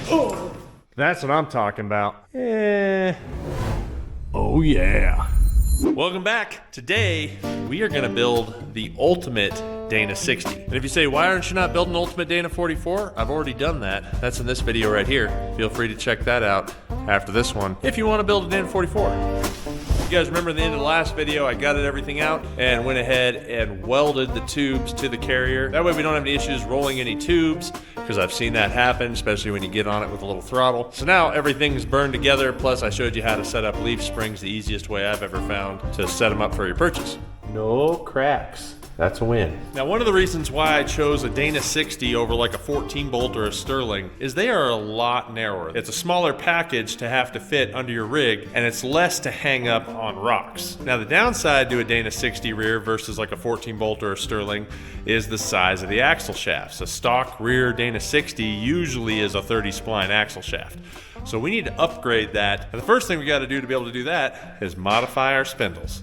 Oh, that's what I'm talking about. Oh yeah. Welcome back. Today, we are gonna build the ultimate Dana 60. And if you say, why aren't you not building ultimate Dana 44? I've already done that. That's in this video right here. Feel free to check that out after this one if you want to build a Dana 44. You guys remember at the end of the last video, I gutted everything out and went ahead and welded the tubes to the carrier. That way we don't have any issues rolling any tubes, because I've seen that happen, especially when you get on it with a little throttle. So now everything's burned together, plus I showed you how to set up leaf springs the easiest way I've ever found to set them up for your purchase. No cracks. That's a win. Now, one of the reasons why I chose a Dana 60 over like a 14 bolt or a Sterling is they are a lot narrower. It's a smaller package to have to fit under your rig, and it's less to hang up on rocks. Now, the downside to a Dana 60 rear versus like a 14 bolt or a Sterling is the size of the axle shafts. A stock rear Dana 60 usually is a 30 spline axle shaft. So we need to upgrade that. And the first thing we got to do to be able to do that is modify our spindles.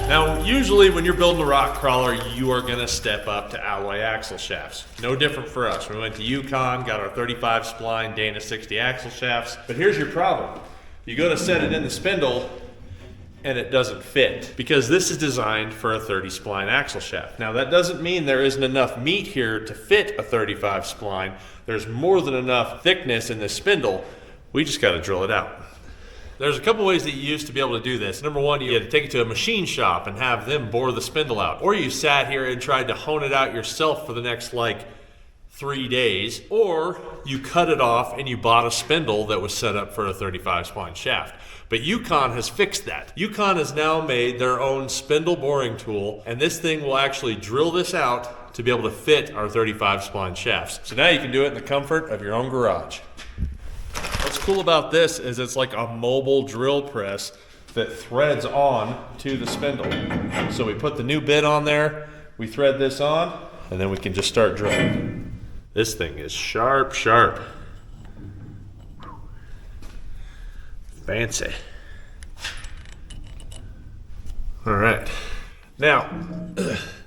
Now, usually when you're building a rock crawler, you are gonna step up to alloy axle shafts. No different for us. We went to Yukon, got our 35 spline Dana 60 axle shafts. But here's your problem. You go to set it in the spindle, and it doesn't fit, because this is designed for a 30 spline axle shaft. Now, that doesn't mean there isn't enough meat here to fit a 35 spline. There's more than enough thickness in this spindle. We just gotta drill it out. There's a couple ways that you used to be able to do this. Number one, you had to take it to a machine shop and have them bore the spindle out. Or you sat here and tried to hone it out yourself for the next 3 days. Or you cut it off and you bought a spindle that was set up for a 35 spline shaft. But Yukon has fixed that. Yukon has now made their own spindle boring tool, and this thing will actually drill this out to be able to fit our 35 spline shafts. So now you can do it in the comfort of your own garage. What's cool about this is it's like a mobile drill press that threads on to the spindle. So we put the new bit on there, we thread this on, and then we can just start drilling. This thing is sharp, sharp. Fancy. All right. Now,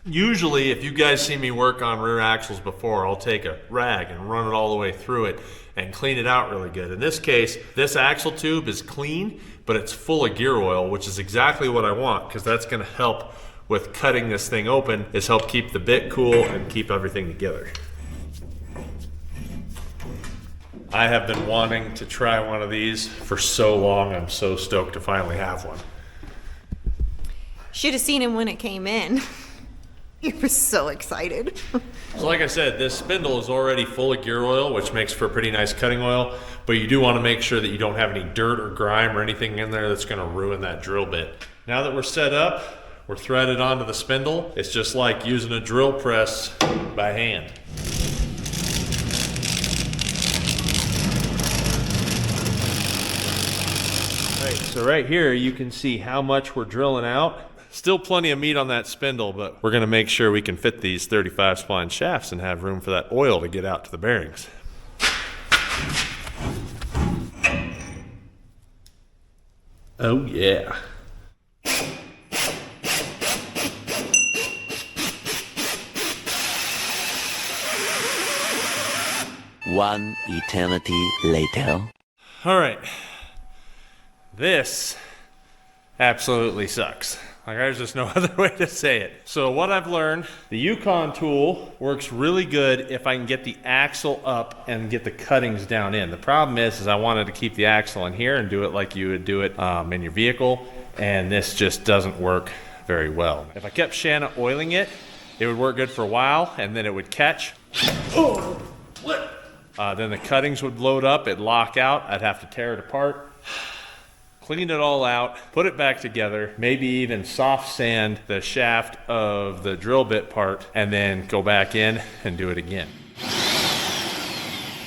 usually if you guys see me work on rear axles before, I'll take a rag and run it all the way through it and clean it out really good. In this case, this axle tube is clean, but it's full of gear oil, which is exactly what I want, because that's gonna help with cutting this thing open, is help keep the bit cool and keep everything together. I have been wanting to try one of these for so long. I'm so stoked to finally have one. Should have seen him when it came in. You were so excited. So like I said, this spindle is already full of gear oil, which makes for a pretty nice cutting oil, but you do want to make sure that you don't have any dirt or grime or anything in there that's going to ruin that drill bit. Now that we're set up, we're threaded onto the spindle. It's just like using a drill press by hand. Right, so right here you can see how much we're drilling out. Still plenty of meat on that spindle, but we're gonna make sure we can fit these 35 spline shafts and have room for that oil to get out to the bearings. Oh yeah. One eternity later. All right. This absolutely sucks. There's just no other way to say it. So what I've learned, the Yukon tool works really good if I can get the axle up and get the cuttings down in. The problem is I wanted to keep the axle in here and do it like you would do it in your vehicle, and this just doesn't work very well. If I kept Shanna oiling it, it would work good for a while, and then it would catch. Oh, what? Then the cuttings would load up, it'd lock out, I'd have to tear it apart. Clean it all out, put it back together, maybe even soft sand the shaft of the drill bit part, and then go back in and do it again.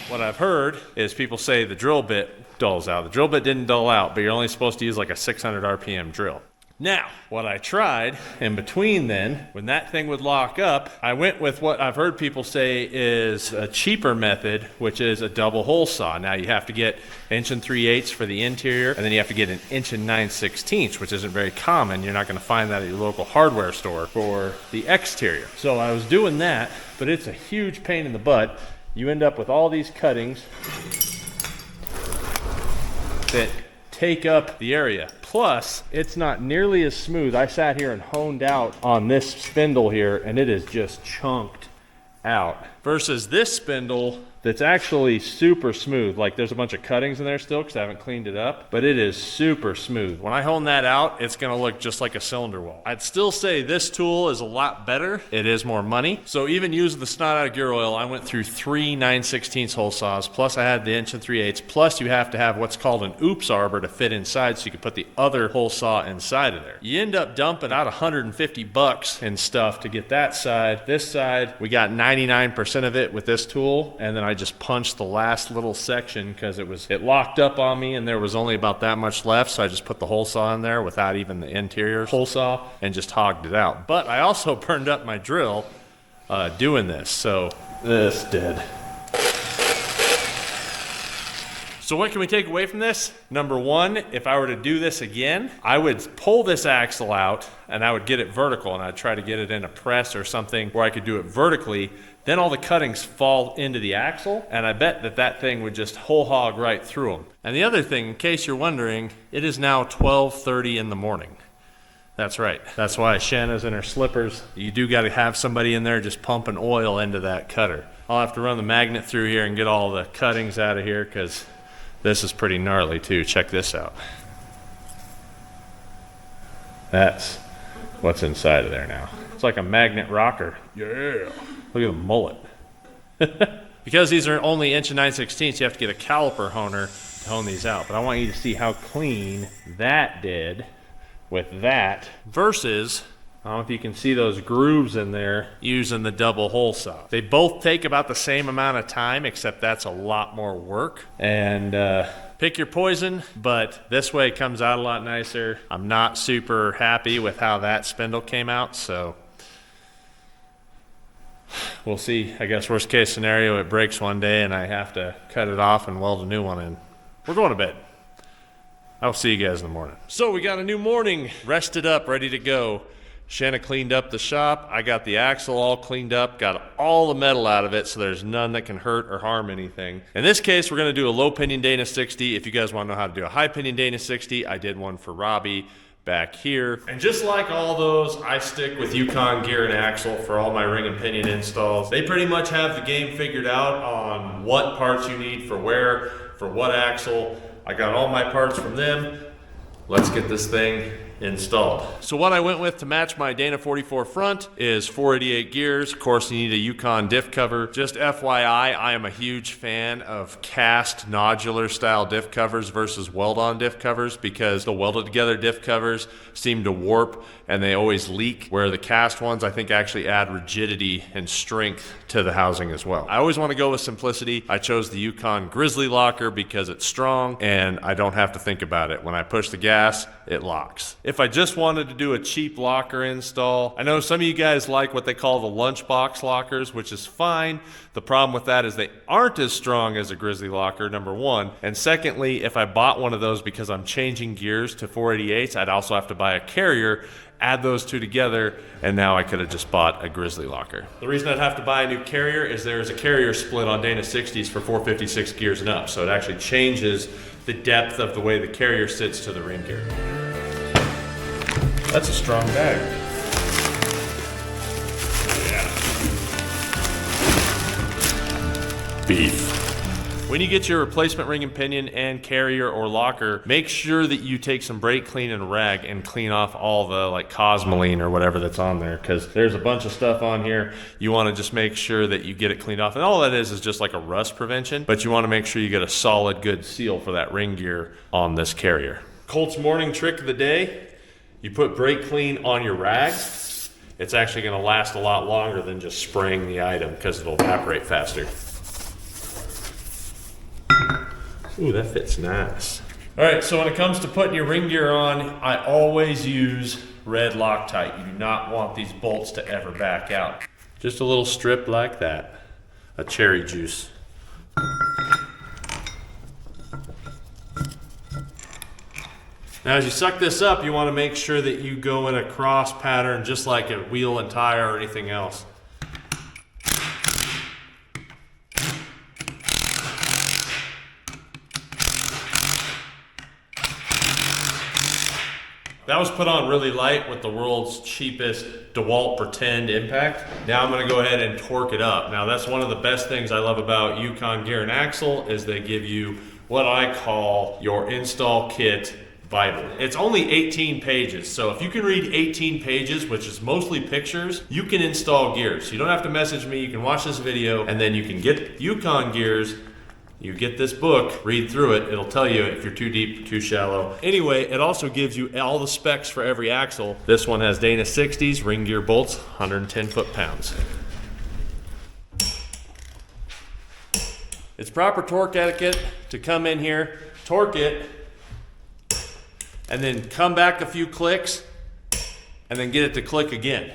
What I've heard is people say the drill bit dulls out. The drill bit didn't dull out, but you're only supposed to use like a 600 RPM drill. Now, what I tried in between then, when that thing would lock up, I went with what I've heard people say is a cheaper method, which is a double hole saw. Now you have to get 1 3/8 for the interior, and then you have to get 1 9/16, which isn't very common. You're not gonna find that at your local hardware store for the exterior. So I was doing that, but it's a huge pain in the butt. You end up with all these cuttings that take up the area. Plus, it's not nearly as smooth. I sat here and honed out on this spindle here, and it is just chunked out. Versus this spindle that's actually super smooth. Like there's a bunch of cuttings in there still because I haven't cleaned it up, but it is super smooth. When I hone that out, it's gonna look just like a cylinder wall. I'd still say this tool is a lot better. It is more money. So even using the snot out of gear oil, I went through 3 9/16 hole saws, plus I had the 1 3/8, plus you have to have what's called an oops arbor to fit inside so you can put the other hole saw inside of there. You end up dumping out $150 in stuff to get that side. This side, we got 99% of it with this tool, and then I just punched the last little section because it locked up on me and there was only about that much left, so I just put the hole saw in there without even the interior hole saw and just hogged it out. But I also burned up my drill doing this, so this did. So what can we take away from this? Number one, if I were to do this again, I would pull this axle out and I would get it vertical, and I'd try to get it in a press or something where I could do it vertically. Then all the cuttings fall into the axle, and I bet that that thing would just whole hog right through them. And the other thing, in case you're wondering, it is now 12:30 in the morning. That's right. That's why Shanna's in her slippers. You do got to have somebody in there just pumping oil into that cutter. I'll have to run the magnet through here and get all the cuttings out of here because this is pretty gnarly too. Check this out. That's what's inside of there now. It's like a magnet rocker. Yeah. Look at the mullet. Because these are only 1 9/16, you have to get a caliper honer to hone these out. But I want you to see how clean that did with that versus, I don't know if you can see those grooves in there using the double hole saw. They both take about the same amount of time, except that's a lot more work. And pick your poison, but this way it comes out a lot nicer. I'm not super happy with how that spindle came out, so we'll see. I guess worst case scenario, it breaks one day and I have to cut it off and weld a new one in. We're going to bed. I'll see you guys in the morning. So we got a new morning, rested up, ready to go. Shanna cleaned up the shop. I got the axle all cleaned up, got all the metal out of it so there's none that can hurt or harm anything. In this case, we're gonna do a low pinion Dana 60. If you guys wanna know how to do a high pinion Dana 60, I did one for Robbie back here. And just like all those, I stick with Yukon gear and axle for all my ring and pinion installs. They pretty much have the game figured out on what parts you need for where, for what axle. I got all my parts from them. Let's get this thing installed. So what I went with to match my Dana 44 front is 488 gears. Of course, you need a Yukon diff cover. Just FYI, I am a huge fan of cast nodular style diff covers versus weld-on diff covers because the welded together diff covers seem to warp and they always leak, where the cast ones I think actually add rigidity and strength to the housing as well. I always want to go with simplicity. I chose the Yukon Grizzly locker because it's strong and I don't have to think about it. When I push the gas, it locks. If I just wanted to do a cheap locker install, I know some of you guys like what they call the lunchbox lockers, which is fine. The problem with that is they aren't as strong as a Grizzly locker, number one. And secondly, if I bought one of those because I'm changing gears to 488s, I'd also have to buy a carrier, add those two together, and now I could have just bought a Grizzly locker. The reason I'd have to buy a new carrier is there is a carrier split on Dana 60s for 456 gears and up, so it actually changes the depth of the way the carrier sits to the ring gear. That's a strong bag. Yeah. Beef. When you get your replacement ring and pinion and carrier or locker, make sure that you take some brake clean and a rag and clean off all the like cosmoline or whatever that's on there, because there's a bunch of stuff on here. You want to just make sure that you get it cleaned off, and all that is just like a rust prevention, but you want to make sure you get a solid good seal for that ring gear on this carrier. Colt's morning trick of the day: you put brake clean on your rag. It's actually going to last a lot longer than just spraying the item because it'll evaporate faster. Ooh, that fits nice. All right, so when it comes to putting your ring gear on, I always use red Loctite. You do not want these bolts to ever back out. Just a little strip like that, a cherry juice. Now as you suck this up, you want to make sure that you go in a cross pattern just like a wheel and tire or anything else. That was put on really light with the world's cheapest DeWalt Pretend impact. Now I'm going to go ahead and torque it up. Now that's one of the best things I love about Yukon Gear and Axle is they give you what I call your install kit Bible. It's only 18 pages, so if you can read 18 pages, which is mostly pictures, you can install gears. You don't have to message me, you can watch this video, and then you can get Yukon gears. You get this book, read through it, it'll tell you if you're too deep, too shallow. Anyway, it also gives you all the specs for every axle. This one has Dana 60s, ring gear bolts, 110 foot-pounds. It's proper torque etiquette to come in here, torque it, and then come back a few clicks, and then get it to click again.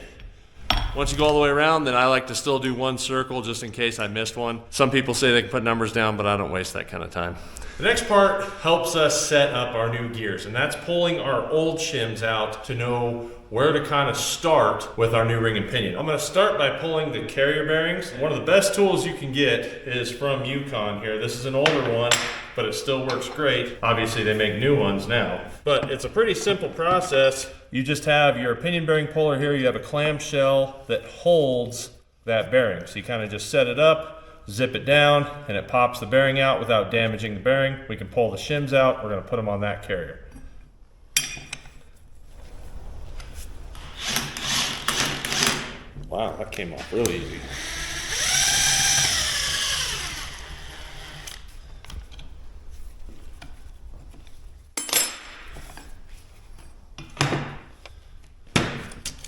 Once you go all the way around, then I like to still do one circle just in case I missed one. Some people say they can put numbers down, but I don't waste that kind of time. The next part helps us set up our new gears, and that's pulling our old shims out to know where to kind of start with our new ring and pinion. I'm going to start by pulling the carrier bearings. One of the best tools you can get is from Yukon here. This is an older one, but it still works great. Obviously they make new ones now, but it's a pretty simple process. You just have your pinion bearing puller here. You have a clamshell that holds that bearing. So you kind of just set it up, zip it down, and it pops the bearing out without damaging the bearing. We can pull the shims out. We're going to put them on that carrier. Wow, that came off really easy.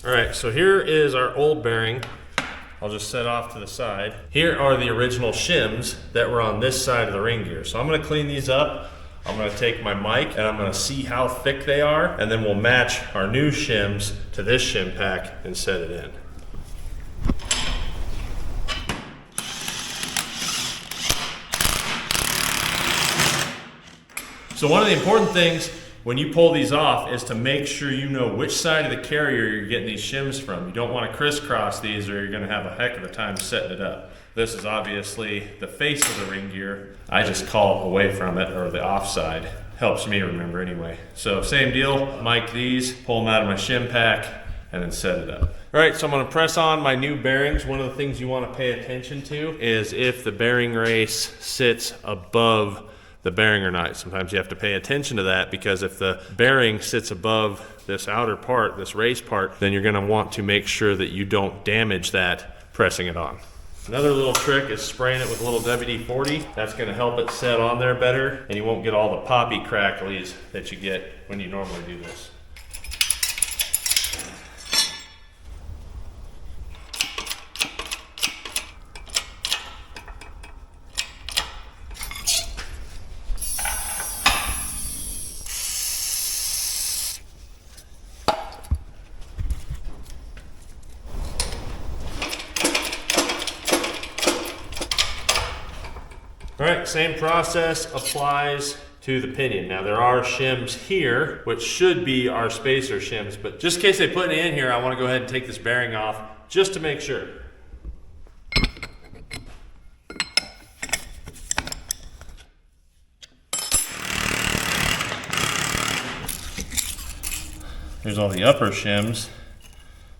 All right, so here is our old bearing. I'll just set off to the side. Here are the original shims that were on this side of the ring gear. So I'm gonna clean these up. I'm gonna take my mic and I'm gonna see how thick they are, and then we'll match our new shims to this shim pack and set it in. So one of the important things when you pull these off is to make sure you know which side of the carrier you're getting these shims from. You don't want to crisscross these or you're going to have a heck of a time setting it up. This is obviously the face of the ring gear. I just call away from it, or the off side. Helps me remember anyway. So same deal, mic these, pull them out of my shim pack, and then set it up. All right, so I'm going to press on my new bearings. One of the things you want to pay attention to is if the bearing race sits above the bearing or not. Sometimes you have to pay attention to that, because if the bearing sits above this outer part, this race part, then you're going to want to make sure that you don't damage that pressing it on. Another little trick is spraying it with a little WD-40. That's going to help it set on there better, and you won't get all the poppy cracklies that you get when you normally do this. All right, same process applies to the pinion. Now there are shims here, which should be our spacer shims, but just in case they put it in here, I want to go ahead and take this bearing off just to make sure. Here's all the upper shims,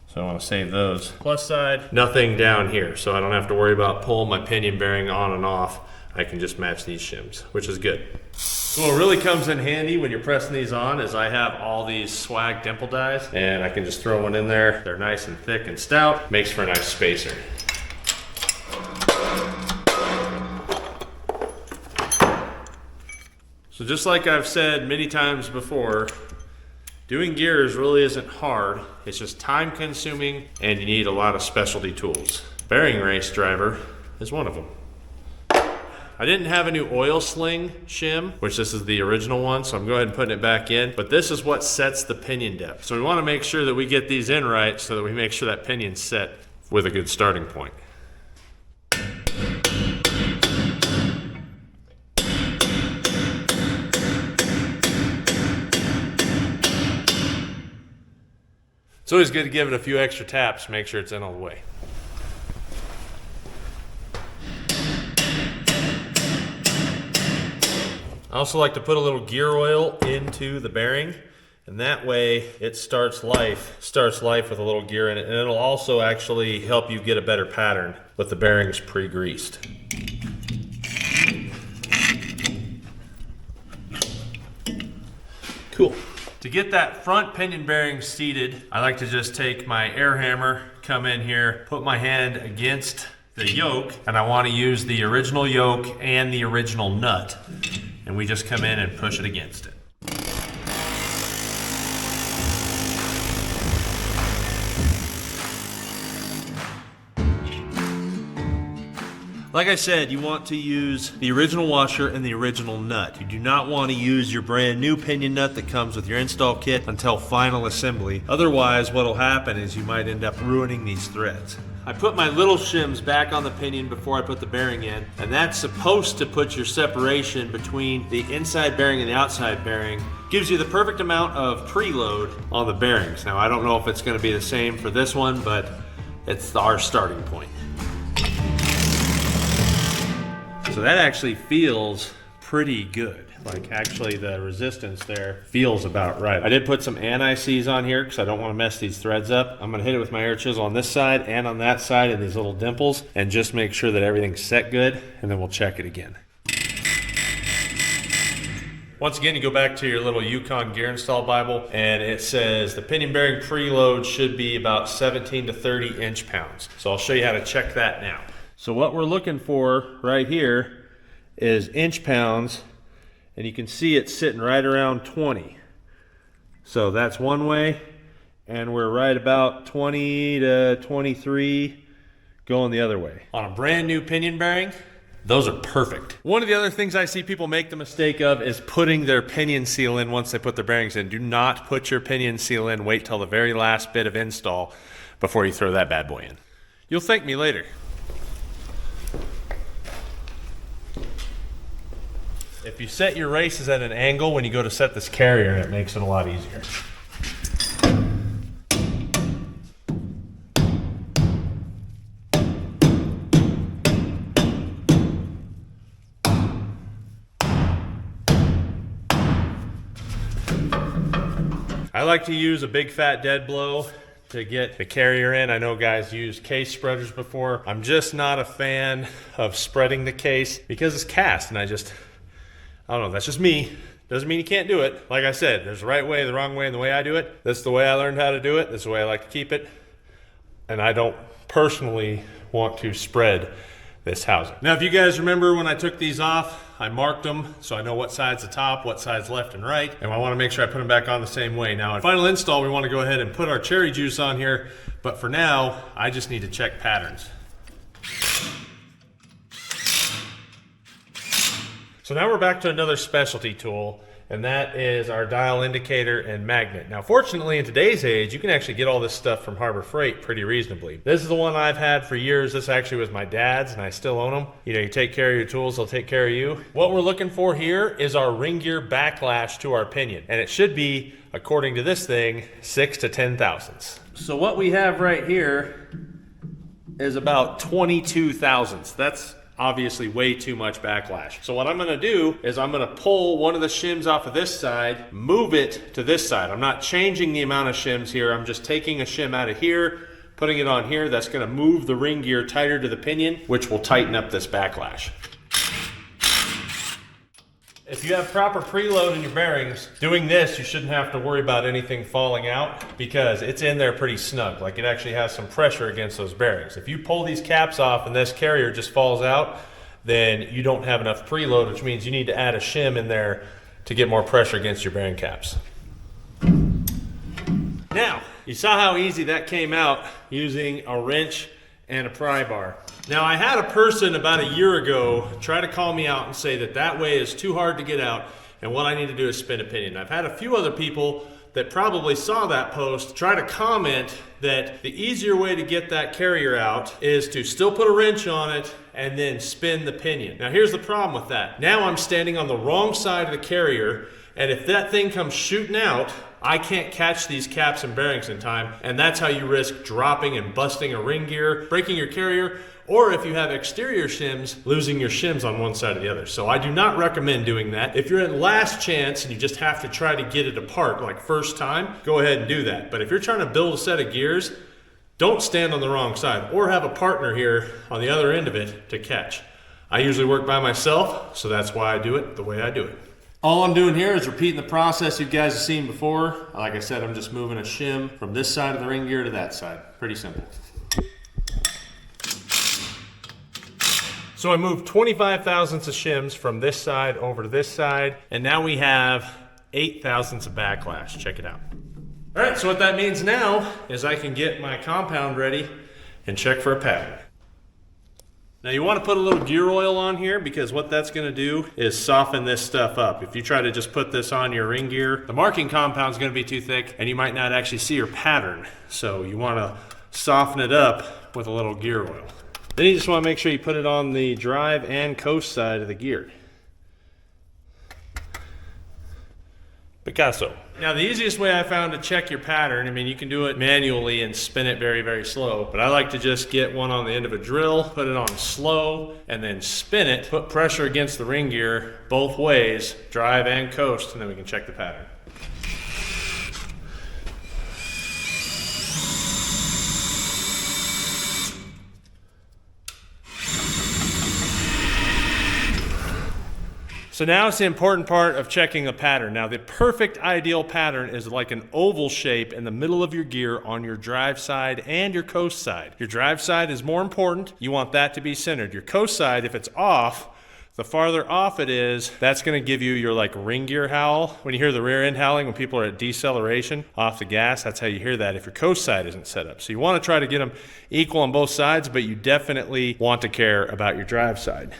so I want to save those. Plus side, nothing down here, so I don't have to worry about pulling my pinion bearing on and off. I can just match these shims, which is good. So what really comes in handy when you're pressing these on is I have all these swag dimple dies, and I can just throw one in there. They're nice and thick and stout, makes for a nice spacer. So just like I've said many times before, doing gears really isn't hard. It's just time consuming, and you need a lot of specialty tools. Bearing race driver is one of them. I didn't have a new oil sling shim, which this is the original one, so I'm going ahead and putting it back in. But this is what sets the pinion depth. So we want to make sure that we get these in right so that we make sure that pinion's set with a good starting point. It's always good to give it a few extra taps, make sure it's in all the way. I also like to put a little gear oil into the bearing, and that way it starts life with a little gear in it, and it'll also actually help you get a better pattern with the bearings pre-greased. Cool. To get that front pinion bearing seated, I like to just take my air hammer, come in here, put my hand against the yoke, and I want to use the original yoke and the original nut. And we just come in and push it against it. Like I said, you want to use the original washer and the original nut. You do not want to use your brand new pinion nut that comes with your install kit until final assembly. Otherwise, what will happen is you might end up ruining these threads. I put my little shims back on the pinion before I put the bearing in, and that's supposed to put your separation between the inside bearing and the outside bearing. Gives you the perfect amount of preload on the bearings. Now, I don't know if it's going to be the same for this one, but it's our starting point. So that actually feels pretty good. Like, actually the resistance there feels about right. I did put some anti-seize on here because I don't want to mess these threads up. I'm going to hit it with my air chisel on this side and on that side in these little dimples and just make sure that everything's set good, and then we'll check it again. Once again, you go back to your little Yukon gear install Bible, and it says the pinion bearing preload should be about 17 to 30 inch-pounds. So I'll show you how to check that now. So what we're looking for right here is inch-pounds, and you can see it's sitting right around 20. So that's one way, and we're right about 20 to 23 going the other way. On a brand new pinion bearing, those are perfect. One of the other things I see people make the mistake of is putting their pinion seal in once they put their bearings in. Do not put your pinion seal in. Wait till the very last bit of install before you throw that bad boy in. You'll thank me later. If you set your races at an angle when you go to set this carrier, it makes it a lot easier. I like to use a big fat dead blow to get the carrier in. I know guys use case spreaders before. I'm just not a fan of spreading the case because it's cast, and I don't know, that's just me. Doesn't mean you can't do it. Like I said, there's the right way, the wrong way, and the way I do it. That's the way I learned how to do it. That's the way I like to keep it. And I don't personally want to spread this housing. Now, if you guys remember when I took these off, I marked them so I know what side's the top, what side's left and right, and I want to make sure I put them back on the same way. Now, in final install, we want to go ahead and put our cherry juice on here, but for now, I just need to check patterns. So now we're back to another specialty tool, and that is our dial indicator and magnet. Now, fortunately, in today's age, you can actually get all this stuff from Harbor Freight pretty reasonably. This is the one I've had for years. This actually was my dad's, and I still own them. You know, you take care of your tools, they'll take care of you. What we're looking for here is our ring gear backlash to our pinion, and it should be, according to this thing, 6 to 10 thousandths. So what we have right here is about 22 thousandths. That's obviously way too much backlash. So what I'm gonna do is I'm gonna pull one of the shims off of this side, move it to this side. I'm not changing the amount of shims here. I'm just taking a shim out of here, putting it on here. That's gonna move the ring gear tighter to the pinion, which will tighten up this backlash. If you have proper preload in your bearings, doing this, you shouldn't have to worry about anything falling out because it's in there pretty snug. Like, it actually has some pressure against those bearings. If you pull these caps off and this carrier just falls out, then you don't have enough preload, which means you need to add a shim in there to get more pressure against your bearing caps. Now, you saw how easy that came out using a wrench and a pry bar. Now, I had a person about a year ago try to call me out and say that that way is too hard to get out, and what I need to do is spin a pinion. I've had a few other people that probably saw that post try to comment that the easier way to get that carrier out is to still put a wrench on it and then spin the pinion. Now, here's the problem with that. Now I'm standing on the wrong side of the carrier, and if that thing comes shooting out, I can't catch these caps and bearings in time, and that's how you risk dropping and busting a ring gear, breaking your carrier, or if you have exterior shims, losing your shims on one side or the other. So I do not recommend doing that. If you're in last chance and you just have to try to get it apart like first time, go ahead and do that. But if you're trying to build a set of gears, don't stand on the wrong side or have a partner here on the other end of it to catch. I usually work by myself, so that's why I do it the way I do it. All I'm doing here is repeating the process you guys have seen before. Like I said, I'm just moving a shim from this side of the ring gear to that side. Pretty simple. So I moved 25 thousandths of shims from this side over to this side, and now we have 8 thousandths of backlash. Check it out. All right, so what that means now is I can get my compound ready and check for a pattern. Now you want to put a little gear oil on here because what that's going to do is soften this stuff up. If you try to just put this on your ring gear, the marking compound is going to be too thick and you might not actually see your pattern. So you want to soften it up with a little gear oil. Then you just want to make sure you put it on the drive and coast side of the gear. Picasso. Now the easiest way I found to check your pattern, I mean you can do it manually and spin it very, very slow, but I like to just get one on the end of a drill, put it on slow, and then spin it, put pressure against the ring gear both ways, drive and coast, and then we can check the pattern. So now it's the important part of checking the pattern. Now the perfect ideal pattern is like an oval shape in the middle of your gear on your drive side and your coast side. Your drive side is more important. You want that to be centered. Your coast side, if it's off, the farther off it is, that's gonna give you your like ring gear howl. When you hear the rear end howling, when people are at deceleration off the gas, that's how you hear that if your coast side isn't set up. So you wanna try to get them equal on both sides, but you definitely want to care about your drive side.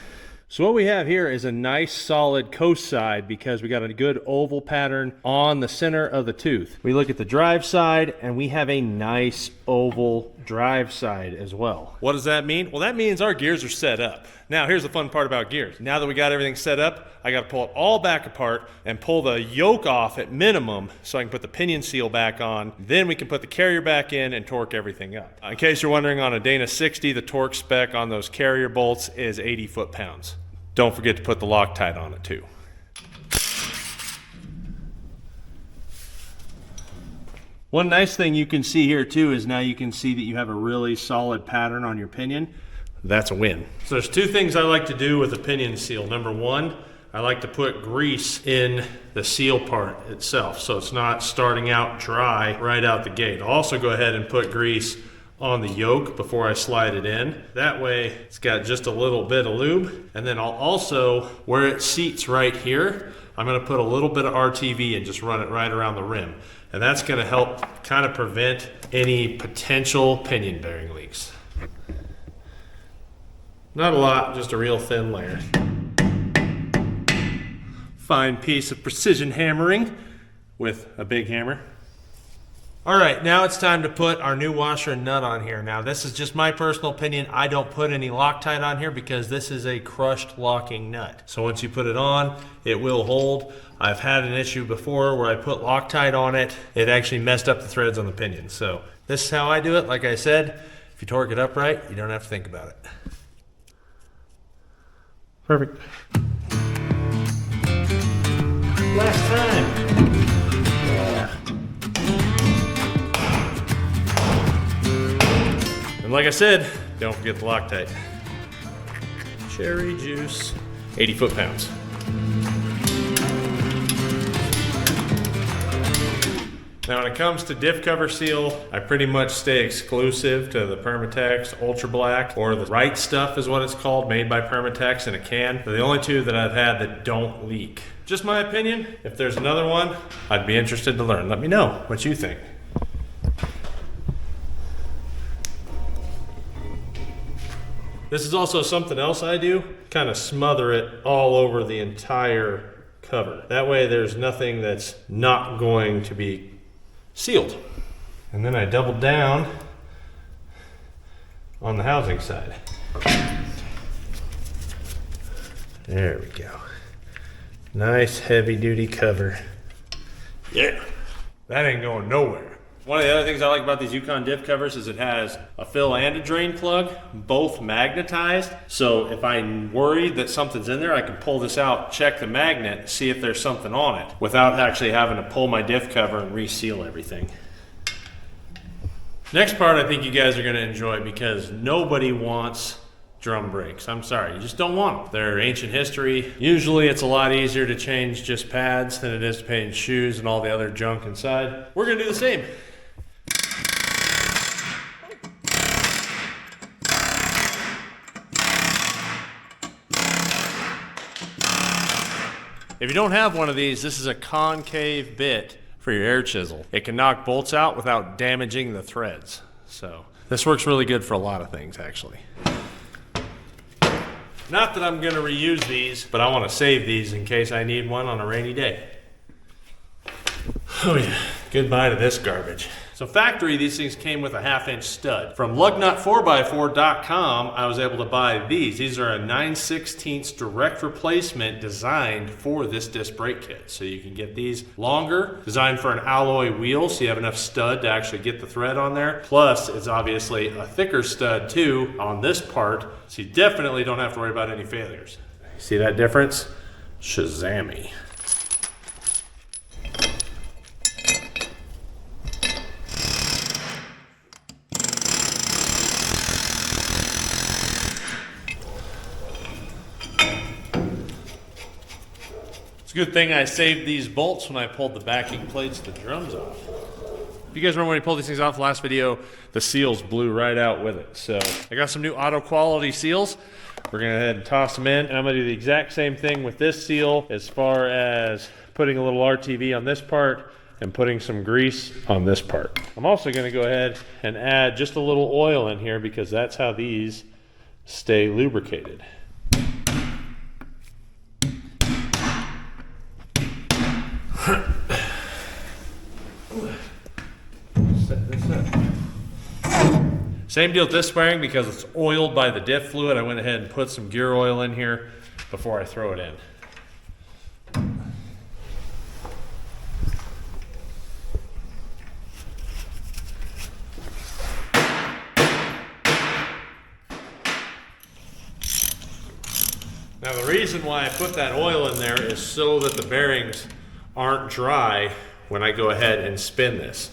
So what we have here is a nice solid coast side because we got a good oval pattern on the center of the tooth. We look at the drive side and we have a nice oval drive side as well. What does that mean? Well, that means our gears are set up. Now here's the fun part about gears. Now that we got everything set up, I got to pull it all back apart and pull the yoke off at minimum so I can put the pinion seal back on. Then we can put the carrier back in and torque everything up. In case you're wondering, on a Dana 60, the torque spec on those carrier bolts is 80 foot-pounds. Don't forget to put the Loctite on it too. One nice thing you can see here too is now you can see that you have a really solid pattern on your pinion. That's a win. So there's two things I like to do with a pinion seal. Number one, I like to put grease in the seal part itself so it's not starting out dry right out the gate. I'll also go ahead and put grease on the yoke before I slide it in. That way it's got just a little bit of lube. And then I'll also, where it seats right here, I'm gonna put a little bit of RTV and just run it right around the rim. And that's gonna help kind of prevent any potential pinion bearing leaks. Not a lot, just a real thin layer. Fine piece of precision hammering with a big hammer. All right, now it's time to put our new washer and nut on here. Now this is just my personal opinion. I don't put any Loctite on here because this is a crushed locking nut. So once you put it on, it will hold. I've had an issue before where I put Loctite on it. It actually messed up the threads on the pinion. So this is how I do it. Like I said, if you torque it up right, you don't have to think about it. Perfect. Last time. And like I said, don't forget the Loctite. Cherry juice, 80 foot-pounds. Now when it comes to diff cover seal, I pretty much stay exclusive to the Permatex Ultra Black, or the Right Stuff is what it's called, made by Permatex in a can. They're the only two that I've had that don't leak. Just my opinion. If there's another one, I'd be interested to learn. Let me know what you think. This is also something else I do, kind of smother it all over the entire cover. That way there's nothing that's not going to be sealed. And then I double down on the housing side. There we go. Nice heavy duty cover. Yeah, that ain't going nowhere. One of the other things I like about these Yukon diff covers is it has a fill and a drain plug, both magnetized. So if I'm worried that something's in there, I can pull this out, check the magnet, see if there's something on it without actually having to pull my diff cover and reseal everything. Next part I think you guys are gonna enjoy because nobody wants drum brakes. I'm sorry, you just don't want them. They're ancient history. Usually it's a lot easier to change just pads than it is to change shoes and all the other junk inside. We're gonna do the same. If you don't have one of these, this is a concave bit for your air chisel. It can knock bolts out without damaging the threads. So this works really good for a lot of things actually. Not that I'm gonna reuse these, but I wanna save these in case I need one on a rainy day. Oh yeah, goodbye to this garbage. So factory, these things came with a 1/2-inch stud. From lugnut4x4.com, I was able to buy these. These are a 9/16 direct replacement designed for this disc brake kit. So you can get these longer, designed for an alloy wheel, so you have enough stud to actually get the thread on there. Plus, it's obviously a thicker stud too on this part, so you definitely don't have to worry about any failures. See that difference? Shazammy. It's a good thing I saved these bolts when I pulled the backing plates of the drums off. If you guys remember when we pulled these things off the last video, the seals blew right out with it. So I got some new auto quality seals. We're gonna go ahead and toss them in. And I'm gonna do the exact same thing with this seal as far as putting a little RTV on this part and putting some grease on this part. I'm also gonna go ahead and add just a little oil in here because that's how these stay lubricated. Set this up. Same deal with this bearing because it's oiled by the diff fluid. I went ahead and put some gear oil in here before I throw it in. Now the reason why I put that oil in there is so that the bearings aren't dry when I go ahead and spin this.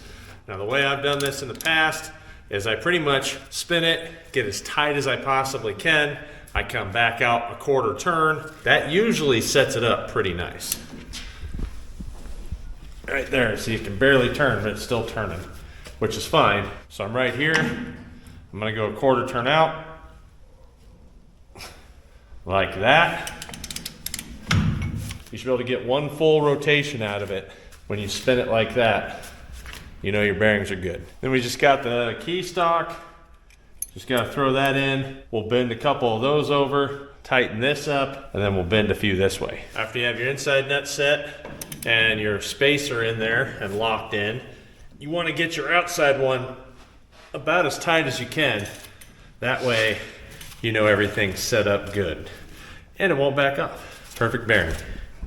Now the way I've done this in the past is I pretty much spin it, get as tight as I possibly can. I come back out a quarter turn. That usually sets it up pretty nice. Right there, so you can barely turn, but it's still turning, which is fine. So I'm right here. I'm gonna go a quarter turn out, like that. You should be able to get one full rotation out of it. When you spin it like that, you know your bearings are good. Then we just got the key stock. Just gotta throw that in. We'll bend a couple of those over, tighten this up, and then we'll bend a few this way. After you have your inside nut set and your spacer in there and locked in, you wanna get your outside one about as tight as you can. That way, you know everything's set up good. And it won't back off. Perfect bearing.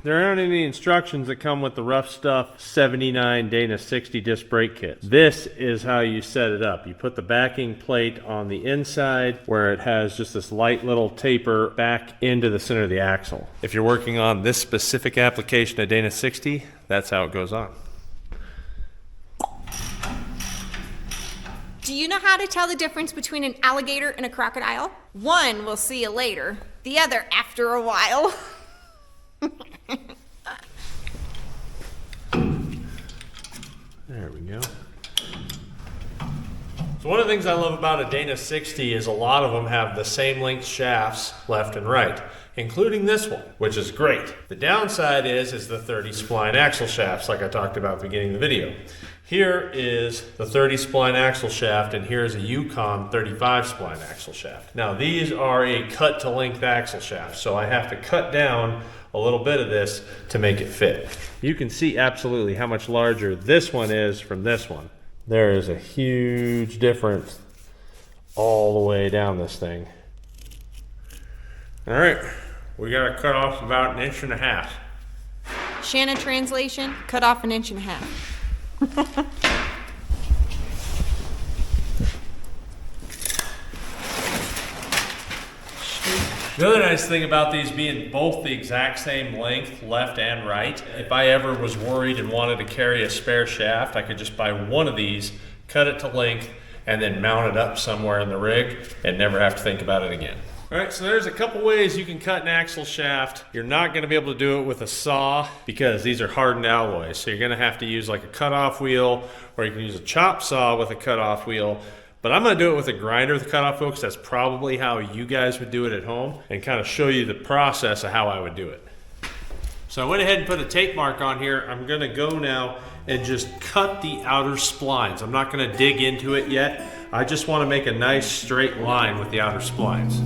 There aren't any instructions that come with the Rough Stuff 79 Dana 60 disc brake kits. This is how you set it up. You put the backing plate on the inside where it has just this light little taper back into the center of the axle. If you're working on this specific application of Dana 60, that's how it goes on. Do you know how to tell the difference between an alligator and a crocodile? One will see you later, the other after a while. There we go. So one of the things I love about a Dana 60 is a lot of them have the same length shafts left and right, including this one, which is great. The downside is the 30 spline axle shafts like I talked about at the beginning of the video. Here is the 30 spline axle shaft, and here's a Yukon 35 spline axle shaft. Now these are a cut to length axle shaft, so I have to cut down a little bit of this to make it fit. You can see absolutely how much larger this one is from this one. There is a huge difference all the way down this thing. All right, we gotta cut off about 1.5 inches. Shanna translation, cut off 1.5 inches. The other nice thing about these being both the exact same length, left and right, if I ever was worried and wanted to carry a spare shaft, I could just buy one of these, cut it to length, and then mount it up somewhere in the rig and never have to think about it again. All right, so there's a couple ways you can cut an axle shaft. You're not gonna be able to do it with a saw because these are hardened alloys. So you're gonna have to use like a cutoff wheel, or you can use a chop saw with a cutoff wheel. But I'm gonna do it with a grinder with a cutoff wheel because that's probably how you guys would do it at home, and kind of show you the process of how I would do it. So I went ahead and put a tape mark on here. I'm gonna go now and just cut the outer splines. I'm not gonna dig into it yet. I just wanna make a nice straight line with the outer splines.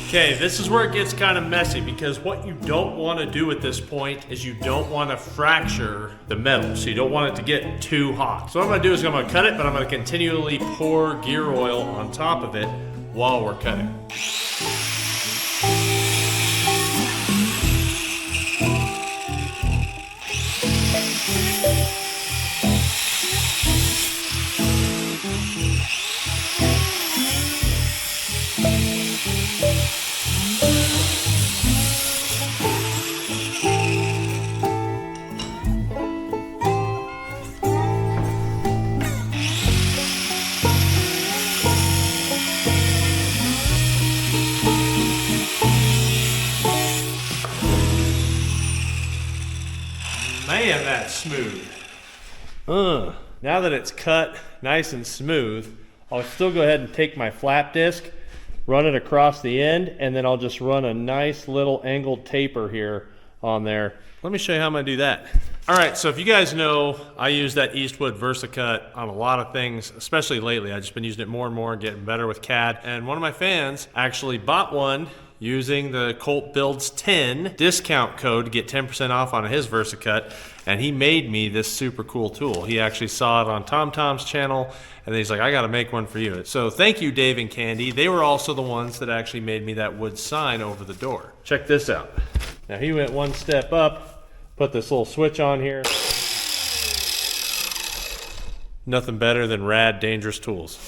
Okay, this is where it gets kind of messy because what you don't want to do at this point is you don't want to fracture the metal. So you don't want it to get too hot. So what I'm going to do is I'm going to cut it, but I'm going to continually pour gear oil on top of it while we're cutting. Man, that's smooth. Now that it's cut nice and smooth, I'll still go ahead and take my flap disc, run it across the end, and then I'll just run a nice little angled taper here on there. Let me show you how I'm gonna do that. All right, so if you guys know, I use that Eastwood VersaCut on a lot of things, especially lately. I've just been using it more and more, getting better with CAD. And one of my fans actually bought one using the Colt Builds 10 discount code to get 10% off on his VersaCut, and he made me this super cool tool. He actually saw it on TomTom's channel, and he's like, I gotta make one for you. So thank you, Dave and Candy. They were also the ones that actually made me that wood sign over the door. Check this out. Now he went one step up, put this little switch on here. Nothing better than rad, dangerous tools.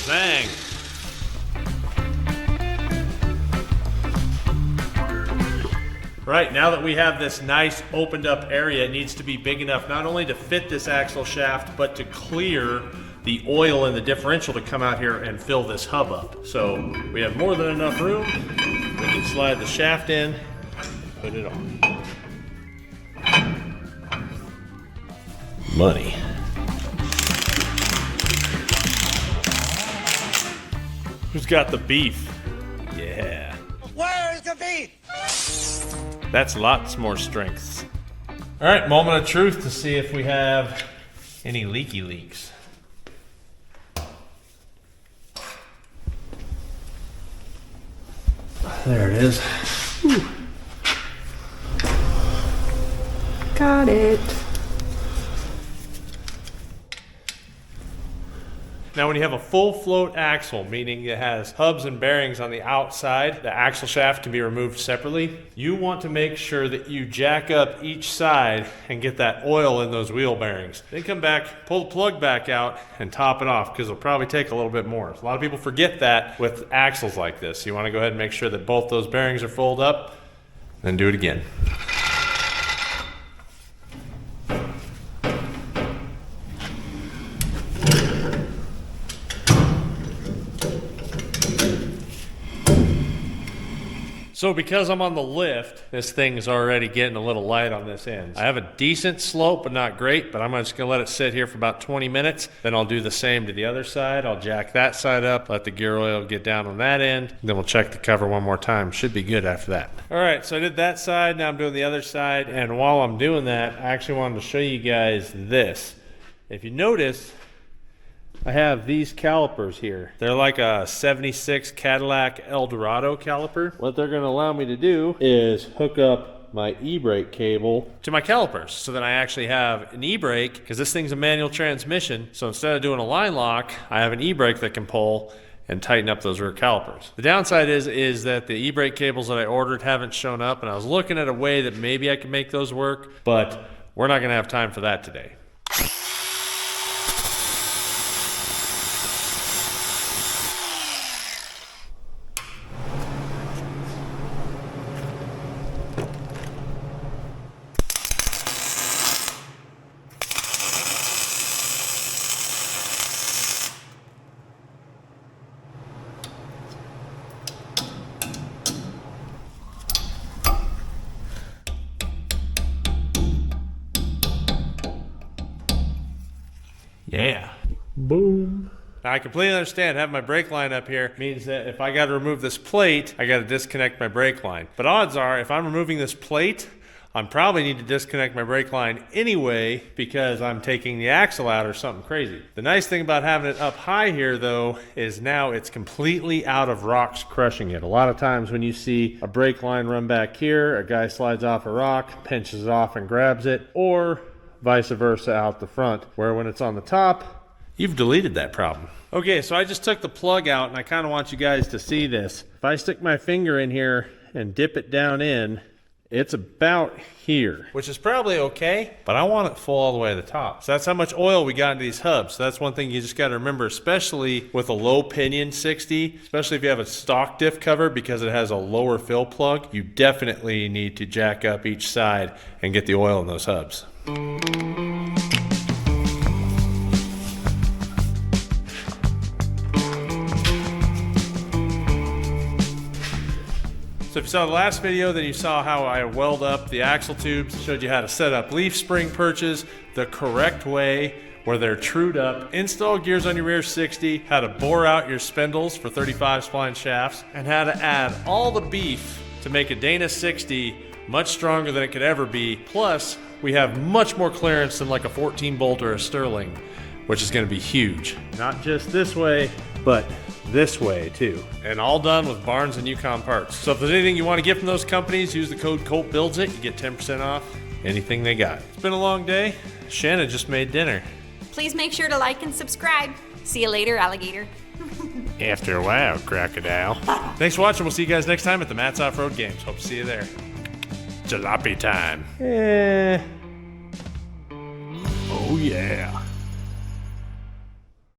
Zang. Right, now that we have this nice opened up area, it needs to be big enough not only to fit this axle shaft, but to clear the oil in the differential to come out here and fill this hub up. So we have more than enough room. We can slide the shaft in, put it on. Money. Who's got the beef? Yeah. Where's the beef? That's lots more strengths. All right, moment of truth to see if we have any leaky leaks. There it is. Whew. Got it. Now when you have a full float axle, meaning it has hubs and bearings on the outside, the axle shaft can be removed separately. You want to make sure that you jack up each side and get that oil in those wheel bearings. Then come back, pull the plug back out, and top it off, because it'll probably take a little bit more. A lot of people forget that with axles like this. You want to go ahead and make sure that both those bearings are fulled up, then do it again. So because I'm on the lift, this thing's already getting a little light on this end. I have a decent slope, but not great, but I'm just gonna let it sit here for about 20 minutes. Then I'll do the same to the other side. I'll jack that side up, let the gear oil get down on that end. Then we'll check the cover one more time. Should be good after that. All right, so I did that side, now I'm doing the other side. And while I'm doing that, I actually wanted to show you guys this. If you notice, I have these calipers here. They're like a 76 Cadillac Eldorado caliper. What they're gonna allow me to do is hook up my e-brake cable to my calipers so that I actually have an e-brake, because this thing's a manual transmission. So instead of doing a line lock, I have an e-brake that can pull and tighten up those rear calipers. The downside is that the e-brake cables that I ordered haven't shown up, and I was looking at a way that maybe I could make those work, but we're not gonna have time for that today. Yeah. Boom. Now, I completely understand having my brake line up here means that if I got to remove this plate, I got to disconnect my brake line. But odds are, if I'm removing this plate, I probably need to disconnect my brake line anyway because I'm taking the axle out or something crazy. The nice thing about having it up high here, though, is now it's completely out of rocks crushing it. A lot of times when you see a brake line run back here, a guy slides off a rock, pinches it off and grabs it, or vice versa out the front, where when it's on the top, you've deleted that problem. Okay, so I just took the plug out and I kind of want you guys to see this. If I stick my finger in here and dip it down in, it's about here, which is probably okay, but I want it full all the way to the top. So that's how much oil we got into these hubs. So that's one thing you just got to remember, especially with a low pinion 60, especially if you have a stock diff cover because it has a lower fill plug, you definitely need to jack up each side and get the oil in those hubs. So if you saw the last video, then you saw how I weld up the axle tubes, showed you how to set up leaf spring perches the correct way where they're trued up, install gears on your rear 60, how to bore out your spindles for 35 spline shafts, and how to add all the beef to make a Dana 60 much stronger than it could ever be. Plus, we have much more clearance than like a 14 bolt or a Sterling, which is going to be huge. Not just this way, but this way too. And all done with Barnes and Yukon parts. So if there's anything you want to get from those companies, use the code Colt Builds It. You get 10% off anything they got. It's been a long day. Shanna just made dinner. Please make sure to like and subscribe. See you later, alligator. After a while, crocodile. Thanks for watching. We'll see you guys next time at the Matt's Off-Road Games. Hope to see you there. Jalopy time. Oh yeah.